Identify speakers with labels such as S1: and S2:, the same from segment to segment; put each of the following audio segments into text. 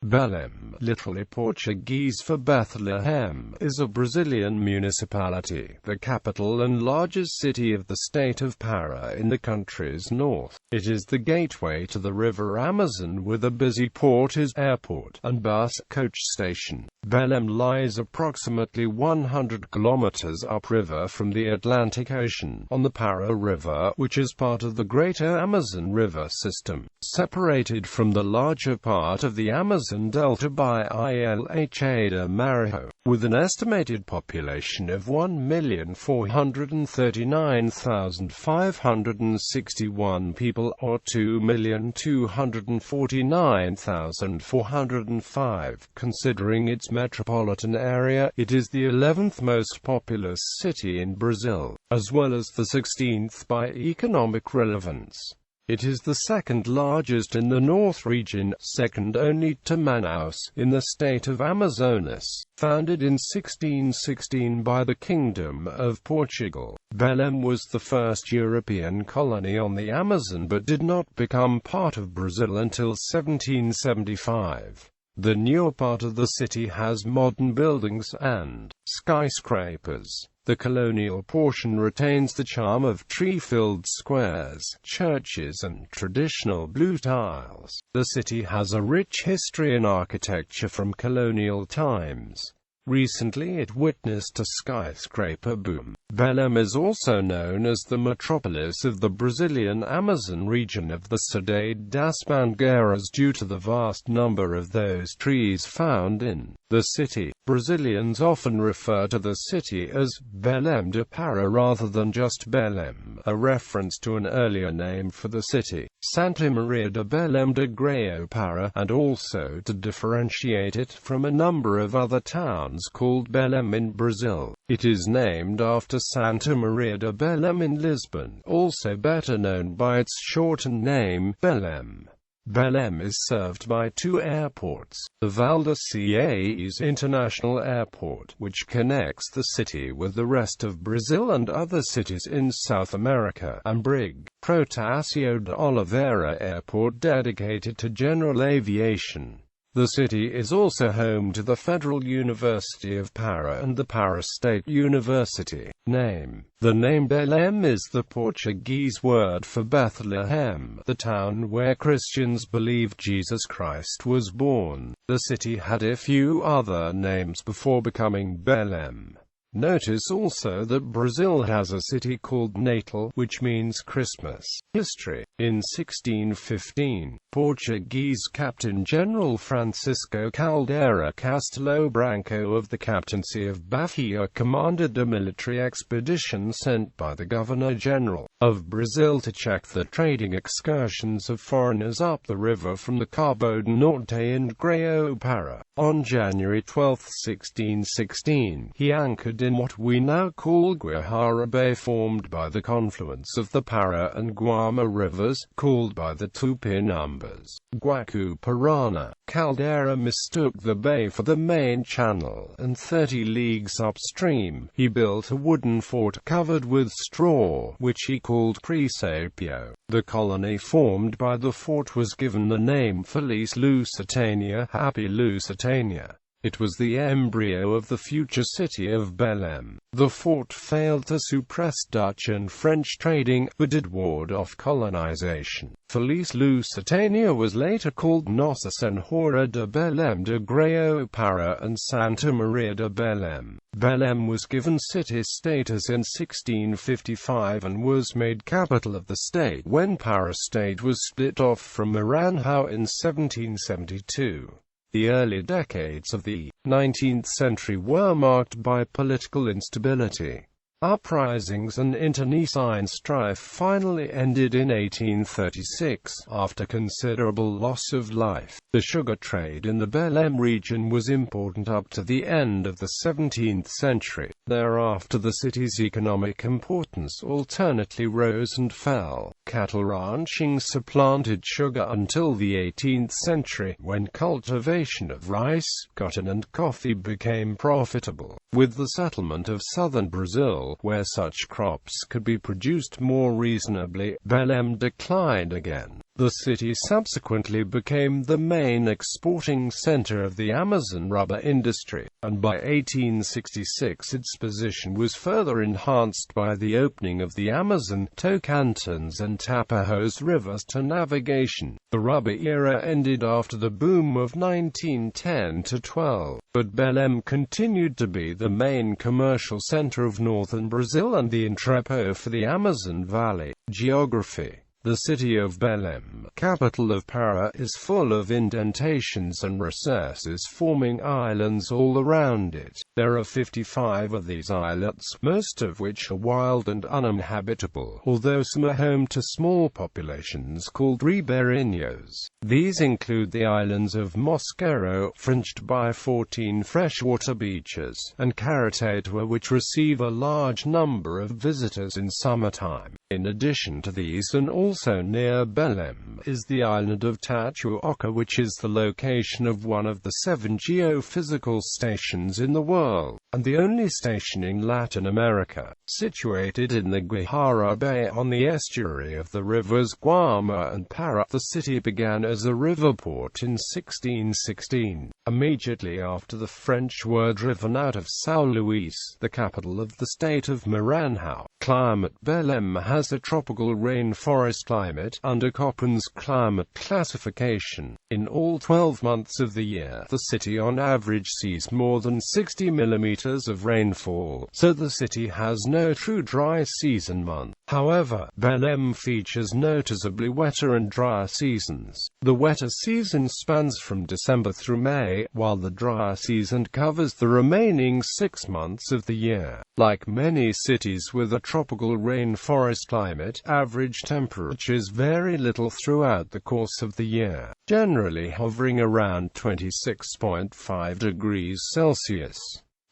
S1: Belém, literally Portuguese for Bethlehem, is a Brazilian municipality, the capital and largest city of the state of Pará in the country's north. It is the gateway to the river Amazon with a busy port, airport, and bus coach station. Belém lies approximately 100 kilometers upriver from the Atlantic Ocean, on the Pará River, which is part of the Greater Amazon River system, separated from the larger part of the Amazon Delta by Ilha do Marajó. With an estimated population of 1,439,561 people, or 2,249,405, considering its metropolitan area, it is the 11th most populous city in Brazil, as well as the 16th by economic relevance. It is the second largest in the North region, second only to Manaus, in the state of Amazonas. Founded in 1616 by the Kingdom of Portugal, Belém was the first European colony on the Amazon but did not become part of Brazil until 1775. The newer part of the city has modern buildings and skyscrapers. The colonial portion retains the charm of tree-filled squares, churches, and traditional blue tiles. The city has a rich history in architecture from colonial times. Recently it witnessed a skyscraper boom. Belém is also known as the metropolis of the Brazilian Amazon region of the Cidade das Mangueiras due to the vast number of those trees found in the city. Brazilians often refer to the city as Belém de Pará rather than just Belém, a reference to an earlier name for the city, Santa Maria de Belém de Grão Pará, and also to differentiate it from a number of other towns called Belém in Brazil. It is named after Santa Maria de Belém in Lisbon, also better known by its shortened name, Belém. Belém is served by two airports, the Valdecienses International Airport, which connects the city with the rest of Brazil and other cities in South America, and Brig. Protásio de Oliveira Airport dedicated to general aviation. The city is also home to the Federal University of Pará and the Pará State University. The name Belém is the Portuguese word for Bethlehem, the town where Christians believe Jesus Christ was born. The city had a few other names before becoming Belém. Notice also that Brazil has a city called Natal, which means Christmas. History. In 1615, Portuguese Captain General Francisco Caldeira Castelo Branco of the Captaincy of Bahia commanded a military expedition sent by the Governor-General of Brazil to check the trading excursions of foreigners up the river from the Cabo do Norte and Grão Pará. On January 12, 1616, he anchored in what we now call Guajara Bay, formed by the confluence of the Pará and Guama rivers, called by the Tupi numbers Guacu-Parana. Caldeira mistook the bay for the main channel, and 30 leagues upstream, he built a wooden fort covered with straw, which he called Presépio. The colony formed by the fort was given the name Feliz Lusitania, Happy Lusitania. It was the embryo of the future city of Belém. The fort failed to suppress Dutch and French trading, but did ward off colonization. Feliz Lusitania was later called Nossa Senhora de Belém de Grão Pará and Santa Maria de Belém. Belém was given city status in 1655 and was made capital of the state when Pará state was split off from Maranhão in 1772. The early decades of the 19th century were marked by political instability. Uprisings and internecine strife finally ended in 1836, after considerable loss of life. The sugar trade in the Belém region was important up to the end of the 17th century. Thereafter the city's economic importance alternately rose and fell. Cattle ranching supplanted sugar until the 18th century, when cultivation of rice, cotton and coffee became profitable. With the settlement of southern Brazil, where such crops could be produced more reasonably, Belém declined again. The city subsequently became the main exporting center of the Amazon rubber industry, and by 1866 its position was further enhanced by the opening of the Amazon, Tocantins and Tapajos rivers to navigation. The rubber era ended after the boom of 1910–12, but Belém continued to be the main commercial center of northern Brazil and the entrepot for the Amazon Valley. Geography. The city of Belém, capital of Pará, is full of indentations and recesses forming islands all around it. There are 55 of these islets, most of which are wild and uninhabitable, although some are home to small populations called ribeirinhos. These include the islands of Mosqueiro, fringed by 14 freshwater beaches, and Caratetua, which receive a large number of visitors in summertime. In addition to these, and also near Belém, is the island of Tatuoca, which is the location of one of the 7 geophysical stations in the world, and the only station in Latin America. Situated in the Guihara Bay on the estuary of the rivers Guama and Pará, the city began as a river port in 1616, immediately after the French were driven out of São Luís, the capital of the state of Maranhão. Climate. Belém has a tropical rainforest climate, under Köppen's climate classification. In all 12 months of the year, the city on average sees more than 60 millimeters of rainfall, so the city has no true dry season month. However, Belém features noticeably wetter and drier seasons. The wetter season spans from December through May, while the drier season covers the remaining 6 months of the year. Like many cities with a tropical rainforest climate, average temperatures vary little throughout the course of the year, generally hovering around 26.5 degrees Celsius.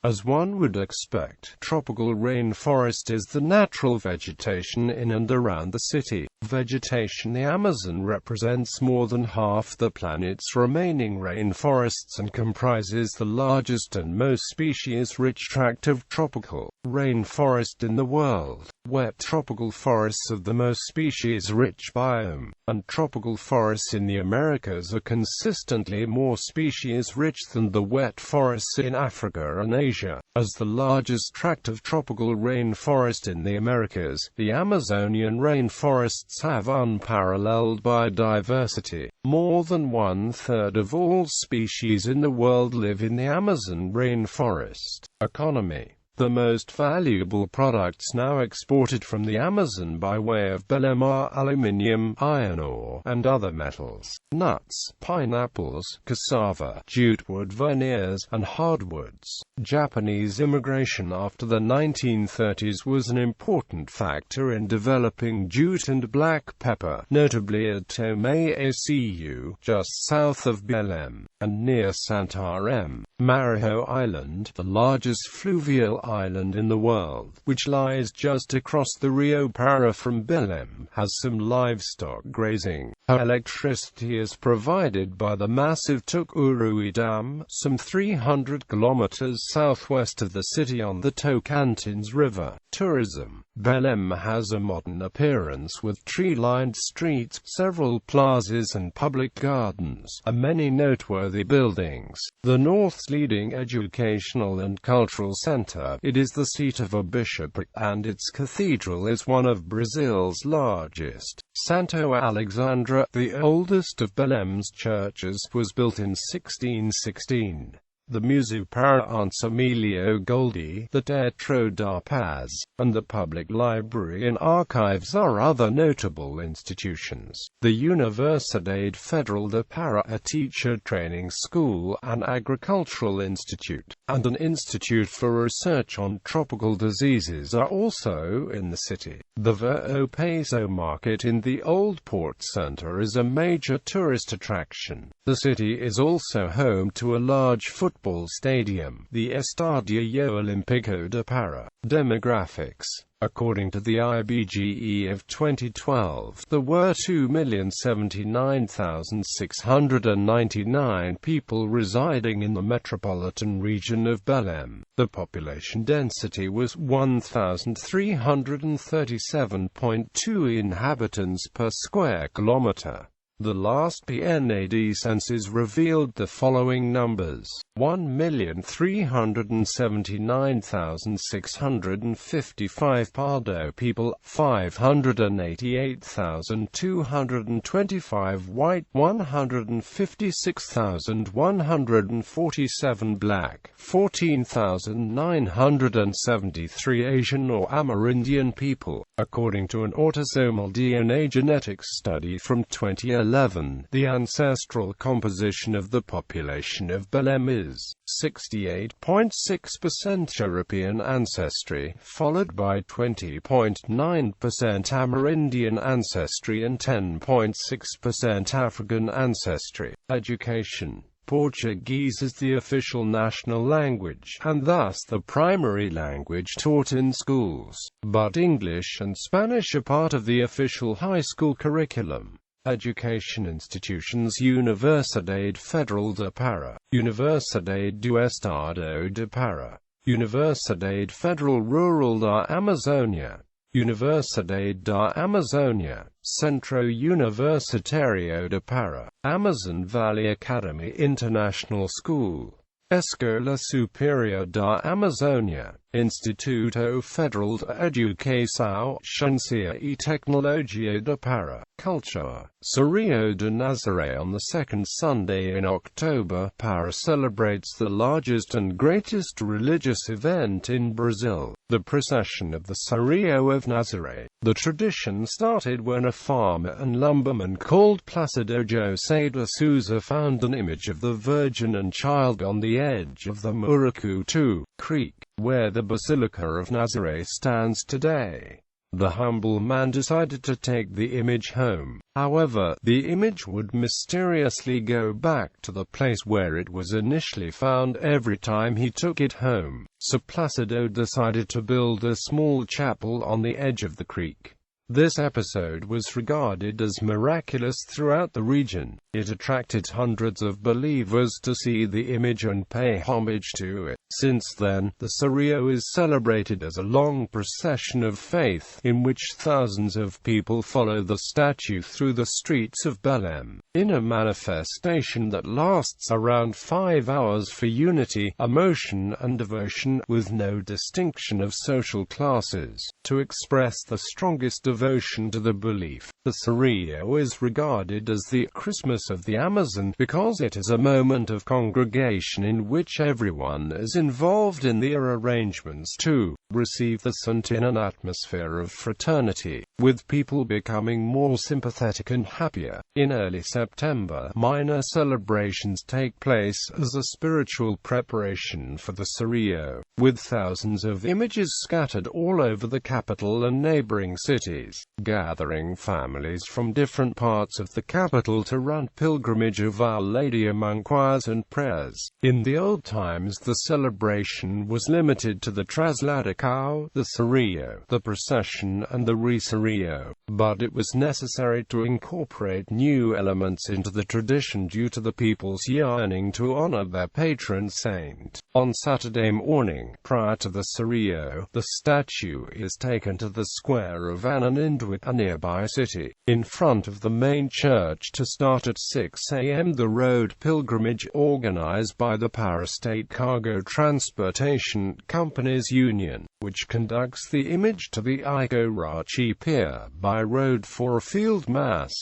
S1: As one would expect, tropical rainforest is the natural vegetation in and around the city. Vegetation. The Amazon represents more than half the planet's remaining rainforests and comprises the largest and most species-rich tract of tropical rainforest in the world. Wet tropical forests of the most species-rich biome, and tropical forests in the Americas are consistently more species-rich than the wet forests in Africa and Asia. As the largest tract of tropical rainforest in the Americas, the Amazonian rainforests have unparalleled biodiversity. More than 1/3 of all species in the world live in the Amazon rainforest. Economy. The most valuable products now exported from the Amazon by way of Belém are aluminium, iron ore, and other metals, nuts, pineapples, cassava, jutewood veneers, and hardwoods. Japanese immigration after the 1930s was an important factor in developing jute and black pepper, notably at Tomé Acu, just south of Belém, and near Santarém. Maranhão Island, the largest fluvial island in the world, which lies just across the Rio Pará from Belém, has some livestock grazing. Electricity is provided by the massive Tucuruí Dam, some 300 kilometers southwest of the city on the Tocantins River. Tourism. Belém has a modern appearance with tree-lined streets, several plazas and public gardens, and many noteworthy buildings. The North's leading educational and cultural center, it is the seat of a bishopric, and its cathedral is one of Brazil's largest. Santo Alexandre, the oldest of Belém's churches, was built in 1616. The Museu para Emílio Goldi, the Teatro da Paz, and the Public Library and Archives are other notable institutions. The Universidade Federal de Pará, a teacher training school, an agricultural institute, and an institute for research on tropical diseases are also in the city. The Vero Peso market in the Old Port Center is a major tourist attraction. The city is also home to a large football stadium, the Estadio Olímpico de Pará. Demographics. According to the IBGE of 2012, there were 2,079,699 people residing in the metropolitan region of Belém. The population density was 1,337.2 inhabitants per square kilometer. The last PNAD census revealed the following numbers: 1,379,655 Pardo people, 588,225 white, 156,147 black, 14,973 Asian or Amerindian people. According to an autosomal DNA genetics study from 2011, the ancestral composition of the population of Belém is 68.6% European ancestry, followed by 20.9% Amerindian ancestry and 10.6% African ancestry. Education. Portuguese is the official national language, and thus the primary language taught in schools, but English and Spanish are part of the official high school curriculum. Education institutions: Universidade Federal de Pará, Universidade do Estado de Pará, Universidade Federal Rural da Amazônia, Universidade da Amazônia, Centro Universitário de Pará, Amazon Valley Academy International School, Escola Superior da Amazônia, Instituto Federal de Educação, Ciência e Tecnologia de Pará. Culture. Cerrio de Nazaré. On the second Sunday in October, Pará celebrates the largest and greatest religious event in Brazil, the procession of the Cerrio of Nazaré. The tradition started when a farmer and lumberman called Placido José de Souza found an image of the Virgin and Child on the edge of the Murucutu Creek, where the Basilica of Nazaré stands today. The humble man decided to take the image home. However, the image would mysteriously go back to the place where it was initially found every time he took it home. So Placido decided to build a small chapel on the edge of the creek. This episode was regarded as miraculous throughout the region. It attracted hundreds of believers to see the image and pay homage to it. Since then, the Cerrio is celebrated as a long procession of faith, in which thousands of people follow the statue through the streets of Belém, in a manifestation that lasts around 5 hours for unity, emotion and devotion, with no distinction of social classes, to express the strongest devotion to the belief. The Cerrio is regarded as the Christmas of the Amazon, because it is a moment of congregation in which everyone is involved in the arrangements to receive the saint in an atmosphere of fraternity, with people becoming more sympathetic and happier. In early September, minor celebrations take place as a spiritual preparation for the Cerrio, with thousands of images scattered all over the capital and neighboring cities, gathering families from different parts of the capital to run pilgrimage of Our Lady among choirs and prayers. In the old times, the celebration was limited to the Trasladacao, the Cerrio, the procession and the Re-Cerrio, but it was necessary to incorporate new elements into the tradition due to the people's yearning to honor their patron saint. On Saturday morning, prior to the Cerrio, the statue is taken to the square of Ananindeua, a nearby city, in front of the main church to start at 6 a.m. the road pilgrimage organized by the Pará State Cargo Transportation Companies Union, which conducts the image to the Iguarachi Pier by road for a field mass.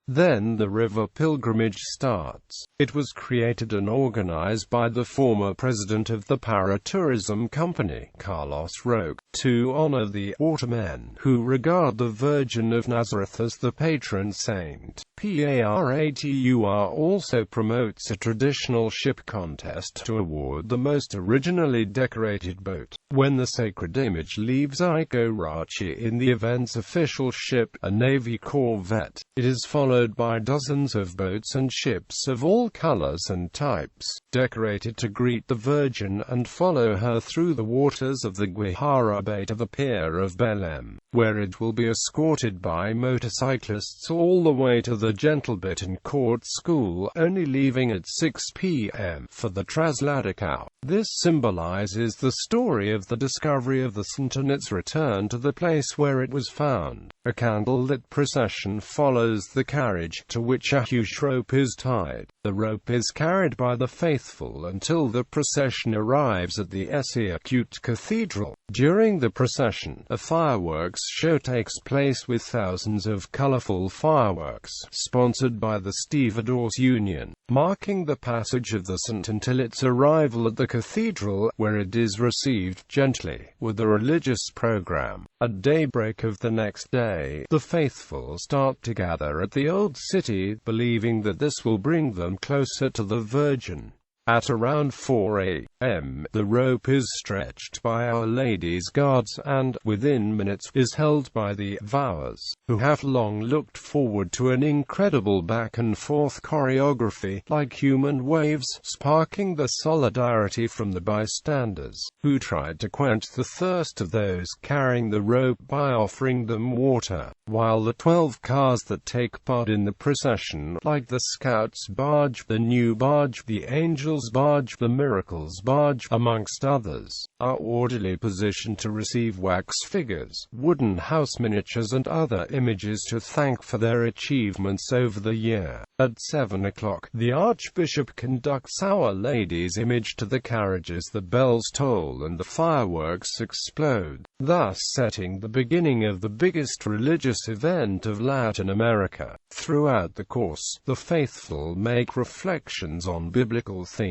S1: Then the river pilgrimage starts. It was created and organized by the former president of the Pará Tourism Company, Carlos Roque, to honor the watermen who regard the Virgin of Nazareth as the patron saint. PARATUR also promotes a traditional ship contest to award the most originally decorated boat. When the sacred image leaves Iguarachi in the event's official ship, a Navy corvette, it is followed by dozens of boats and ships of all colors and types, decorated to greet the Virgin and follow her through the waters of the Guihara Bay to the pier of Belém, where it will be escorted by motorcyclists all the way to the Gentlebiton Court School, only leaving at 6 p.m. for the Trasladacao. This symbolizes the story of the discovery of the saint and its return to the place where it was found. A candlelit procession follows the carriage, to which a huge rope is tied. The rope is carried by the faithful until the procession arrives at the Acute Cathedral. During the procession, a fireworks show takes place with thousands of colorful fireworks, sponsored by the Stevedores Union, marking the passage of the saint until its arrival at the cathedral, where it is received gently, with a religious program. At daybreak of the next day, the faithful start to gather at the Old City, believing that this will bring them closer to the Virgin. At around 4 a.m., the rope is stretched by Our Lady's guards and, within minutes, is held by the vowers, who have long looked forward to an incredible back-and-forth choreography, like human waves, sparking the solidarity from the bystanders, who tried to quench the thirst of those carrying the rope by offering them water, while the 12 cars that take part in the procession, like the Scouts barge, the New barge, the Angels barge, the Miracles barge, amongst others, are orderly positioned to receive wax figures, wooden house miniatures and other images to thank for their achievements over the year. At 7 o'clock, the Archbishop conducts Our Lady's image to the carriages, the bells toll and the fireworks explode, thus setting the beginning of the biggest religious event of Latin America. Throughout the course, the faithful make reflections on biblical themes,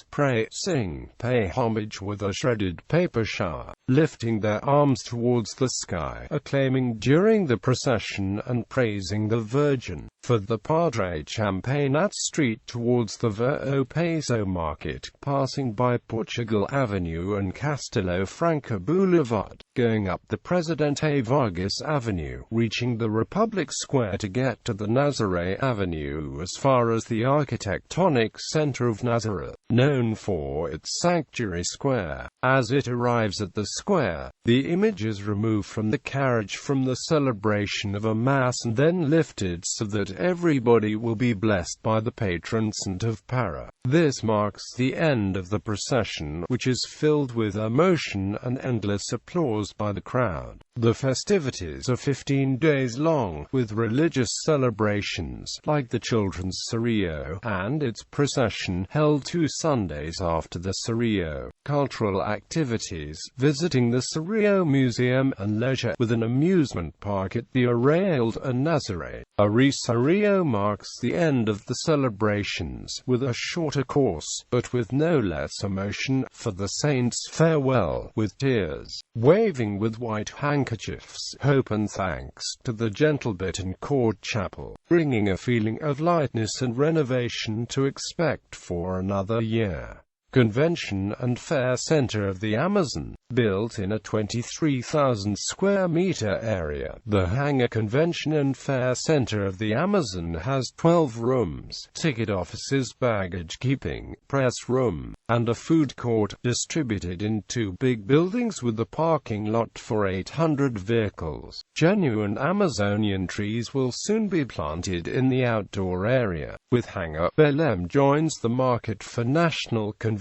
S1: pray, sing, pay homage with a shredded paper shower, lifting their arms towards the sky, acclaiming during the procession and praising the Virgin. For the Padre Champagnat Street towards the Vero Peso Market, passing by Portugal Avenue and Castelo Franco Boulevard, going up the Presidente Vargas Avenue, reaching the Republic Square to get to the Nazaré Avenue as far as the architectonic center of Nazareth, known for its Sanctuary Square. As it arrives at the square, the image is removed from the carriage from the celebration of a Mass and then lifted so that everybody will be blessed by the patron saint of Para. This marks the end of the procession, which is filled with emotion and endless applause by the crowd. The festivities are 15 days long, with religious celebrations, like the Children's Serio, and its procession, held 2 Sundays after the Serio. Cultural activities, visiting the Serio Museum, and leisure, with an amusement park at the Arraial de Nazaré. A Serio marks the end of the celebrations, with a shorter course, but with no less emotion, for the saints farewell, with tears, waving with white handkerchiefs, hope and thanks to the Gentlebitten Court Chapel, bringing a feeling of lightness and renovation to expect for another year. Convention and Fair Center of the Amazon, built in a 23,000 square meter area. The Hangar Convention and Fair Center of the Amazon has 12 rooms, ticket offices, baggage keeping, press room, and a food court, distributed in 2 big buildings with a parking lot for 800 vehicles. Genuine Amazonian trees will soon be planted in the outdoor area. With Hangar, Belém joins the market for national conventions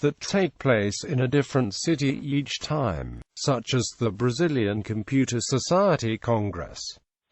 S1: that take place in a different city each time, such as the Brazilian Computer Society Congress.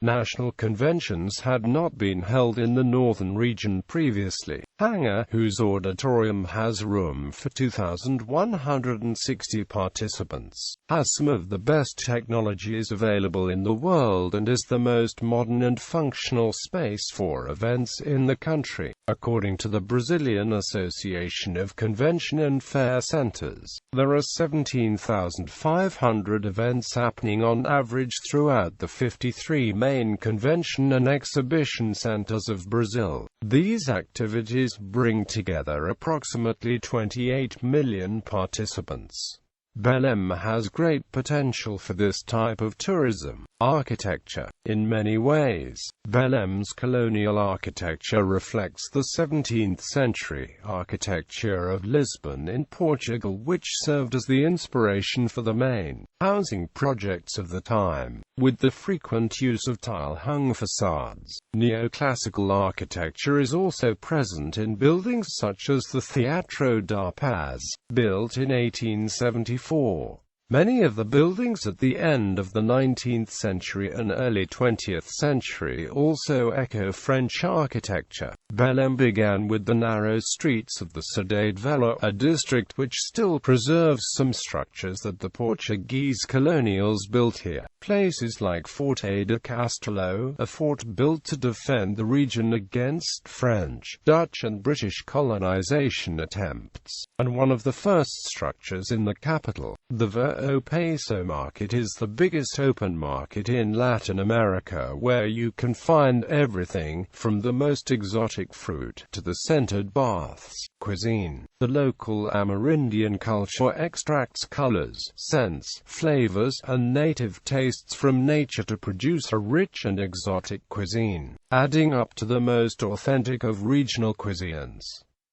S1: National conventions had not been held in the northern region previously. Hangar, whose auditorium has room for 2,160 participants, has some of the best technologies available in the world and is the most modern and functional space for events in the country, according to the Brazilian Association of Convention and Fair Centers. There are 17,500 events happening on average throughout the 53 main convention and exhibition centers of Brazil. These activities bring together approximately 28 million participants. Belém has great potential for this type of tourism. Architecture. In many ways, Belém's colonial architecture reflects the 17th century architecture of Lisbon in Portugal, which served as the inspiration for the main housing projects of the time, with the frequent use of tile-hung facades. Neoclassical architecture is also present in buildings such as the Teatro da Paz, built in 1874. Many of the buildings at the end of the 19th century and early 20th century also echo French architecture. Belém began with the narrow streets of the Cidade Velha, a district which still preserves some structures that the Portuguese colonials built here. Places like Forte de Castelo, a fort built to defend the region against French, Dutch and British colonization attempts, and one of the first structures in the capital. The Vero Peso market is the biggest open market in Latin America, where you can find everything from the most exotic fruit to the scented baths. Cuisine. The local Amerindian culture extracts colors, scents, flavors, and native tastes from nature to produce a rich and exotic cuisine, adding up to the most authentic of regional cuisines.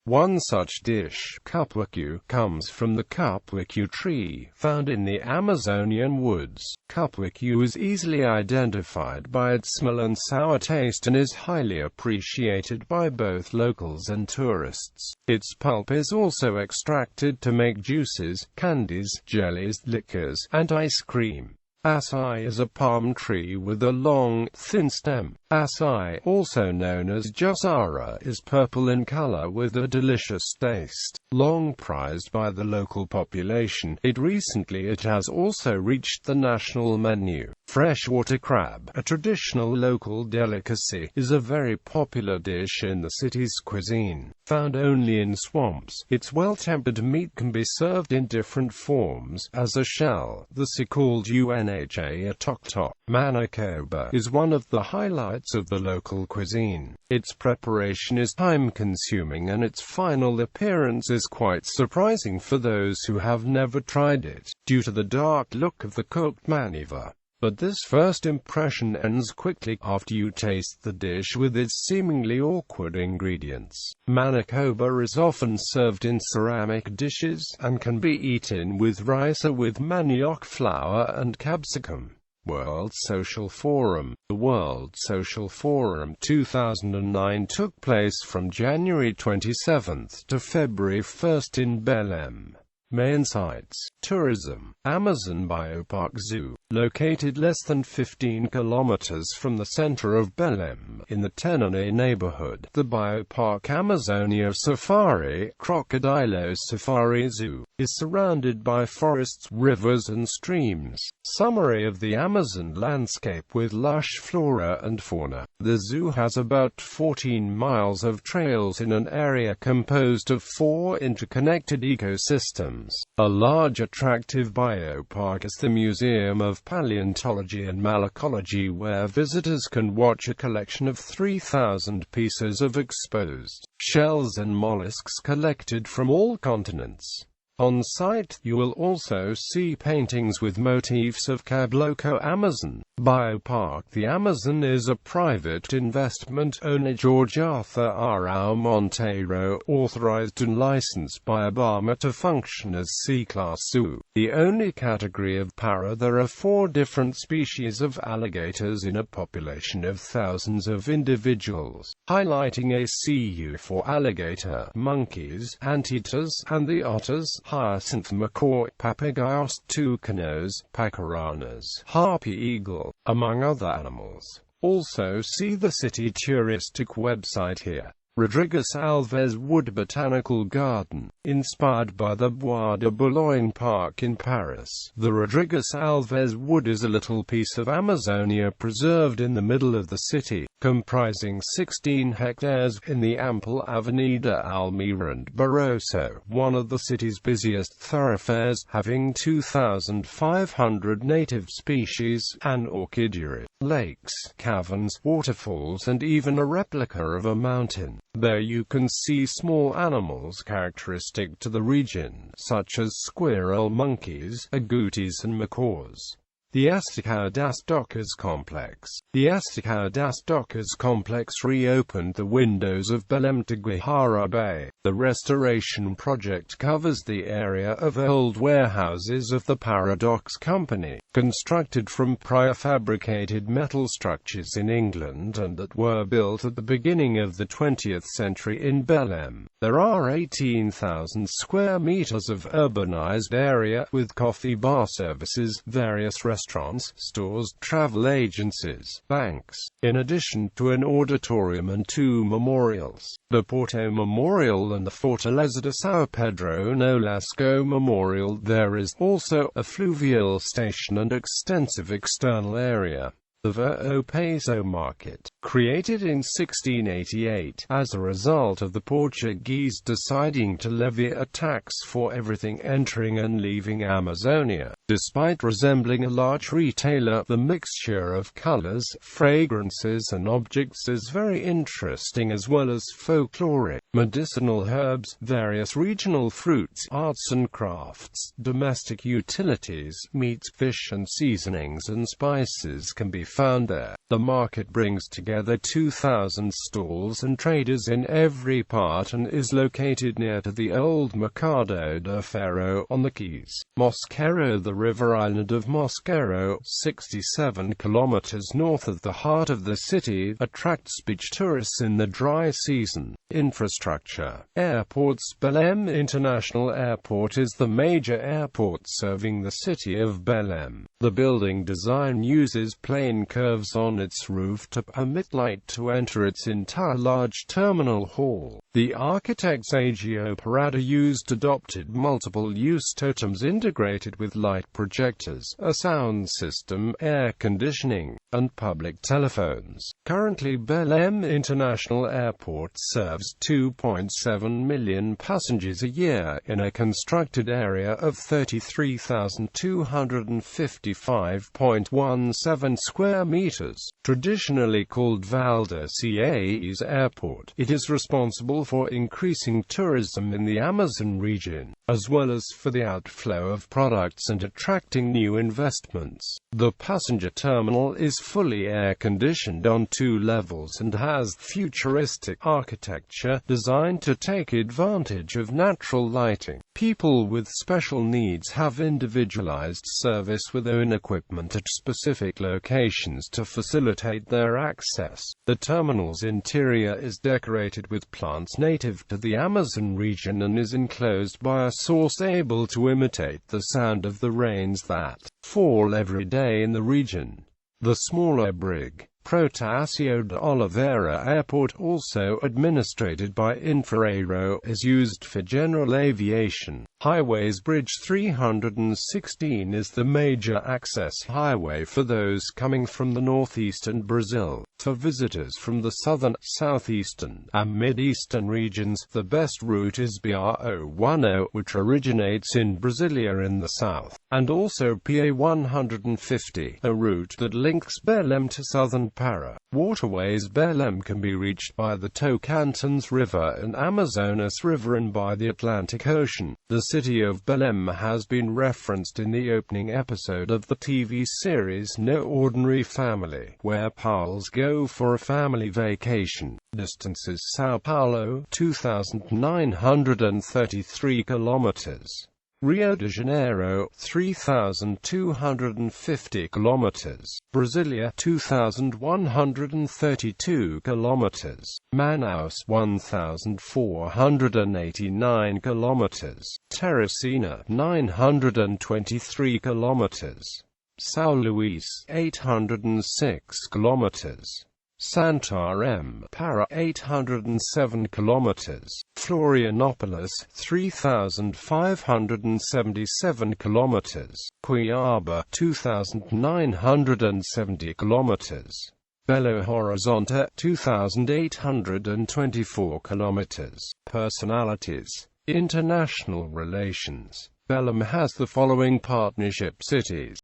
S1: One such dish, cupuaçu, comes from the cupuaçu tree, found in the Amazonian woods. Cupuaçu is easily identified by its smell and sour taste and is highly appreciated by both locals and tourists. Its pulp is also extracted to make juices, candies, jellies, liquors, and ice cream. Acai is a palm tree with a long, thin stem. Acai, also known as Jussara, is purple in color with a delicious taste. Long prized by the local population, it has also reached the national menu. Freshwater crab, a traditional local delicacy, is a very popular dish in the city's cuisine. Found only in swamps, its well-tempered meat can be served in different forms, as a shell, the so-called unha, a tok-tok. Manicoba is one of the highlights of the local cuisine. Its preparation is time-consuming and its final appearance is quite surprising for those who have never tried it, due to the dark look of the cooked maniva. But this first impression ends quickly after you taste the dish with its seemingly awkward ingredients. Manicoba is often served in ceramic dishes, and can be eaten with rice or with manioc flour and capsicum. World Social Forum. The World Social Forum 2009 took place from January 27 to February 1 in Belém. Main sites: tourism, Amazon Biopark Zoo, located less than 15 kilometers from the center of Belém, in the Tenone neighborhood. The Biopark Amazonia Safari, Crocodilo Safari Zoo, is surrounded by forests, rivers and streams. Summary of the Amazon landscape with lush flora and fauna. The zoo has about 14 miles of trails in an area composed of 4 interconnected ecosystems. A large attractive biopark is the Museum of Paleontology and Malacology, where visitors can watch a collection of 3,000 pieces of exposed shells and mollusks collected from all continents. On site, you will also see paintings with motifs of Cabloco Amazon Biopark. The Amazon is a private investment. Owner Jorge Arthur Arau Monteiro, authorized and licensed by Obama to function as C-Class Zoo. The only category of para. There are 4 different species of alligators in a population of thousands of individuals, highlighting a CU for alligator, monkeys, anteaters, and the otters, hyacinth macaw, papagayos, toucanos, pacaranas, harpy eagle, among other animals. Also see the city touristic website here. Rodrigues Alves Wood Botanical Garden, inspired by the Bois de Boulogne Park in Paris. The Rodrigues Alves Wood is a little piece of Amazonia preserved in the middle of the city, comprising 16 hectares, in the ample Avenida Almirante Barroso, one of the city's busiest thoroughfares, having 2,500 native species, an orchideary, lakes, caverns, waterfalls and even a replica of a mountain. There you can see small animals characteristic to the region, such as squirrel monkeys, agoutis and macaws. The Estação das Docas Complex. The Estação das Docas Complex reopened the windows of Belém to Guihara Bay. The restoration project covers the area of old warehouses of the Paradox Company. constructed from prefabricated metal structures in England and that were built at the beginning of the 20th century in Belém. There are 18,000 square meters of urbanized area, with coffee bar services, various restaurants, stores, travel agencies, banks, in addition to an auditorium and 2 memorials, the Porto Memorial and the Fortaleza de São Pedro Nolasco Memorial. There is also a fluvial station and extensive external area. The Vero-Peso market, created in 1688, as a result of the Portuguese deciding to levy a tax for everything entering and leaving Amazonia. Despite resembling a large retailer, the mixture of colors, fragrances and objects is very interesting, as well as folkloric, medicinal herbs, various regional fruits, arts and crafts, domestic utilities, meats, fish and seasonings and spices can be found there. The market brings together 2,000 stalls and traders in every part and is located near to the old Mercado de Ferro on the Keys. Mosqueiro. The river island of Mosqueiro, 67 kilometers north of the heart of the city, attracts beach tourists in the dry season. Infrastructure. Airports. Belém International Airport is the major airport serving the city of Belém. The building design uses plane curves on its roof to permit light to enter its entire large terminal hall. The architects Agio Parada used adopted multiple-use totems integrated with light projectors, a sound system, air conditioning, and public telephones. Currently, Belém International Airport serves 2.7 million passengers a year in a constructed area of 33,255.17 square meters. Traditionally called Valdecia's Airport, it is responsible for increasing tourism in the Amazon region, as well as for the outflow of products and attracting new investments. The passenger terminal is fully air-conditioned on 2 levels and has futuristic architecture designed to take advantage of natural lighting. People with special needs have individualized service with own equipment at specific locations to facilitate their access. The terminal's interior is decorated with plants native to the Amazon region and is enclosed by a source able to imitate the sound of the rains that fall every day in the region. The smaller brig, Protásio de Oliveira Airport, also administrated by Infraero, is used for general aviation. Highways. Bridge 316 is the major access highway for those coming from the northeastern Brazil. For visitors from the southern, southeastern, and mid-eastern regions, the best route is BR-010, which originates in Brasília in the south, and also PA-150, a route that links Belém to southern Para. Waterways. Belém can be reached by the Tocantins River and Amazonas River and by the Atlantic Ocean. The city of Belém has been referenced in the opening episode of the TV series No Ordinary Family, where pals go for a family vacation. Distances. São Paulo, 2,933 kilometers. Rio de Janeiro, 3,250 kilometers. Brasília, 2,132 kilometers. Manaus, 1,489 kilometers. Teresina, 923 kilometers. São Luís, 806 kilometers. Santarém, Para, 807 kilometers. Florianópolis, 3,577 kilometers. Cuiabá, 2,970 kilometers. Belo Horizonte, 2,824 kilometers. Personalities. International relations. Belém has the following partnership cities: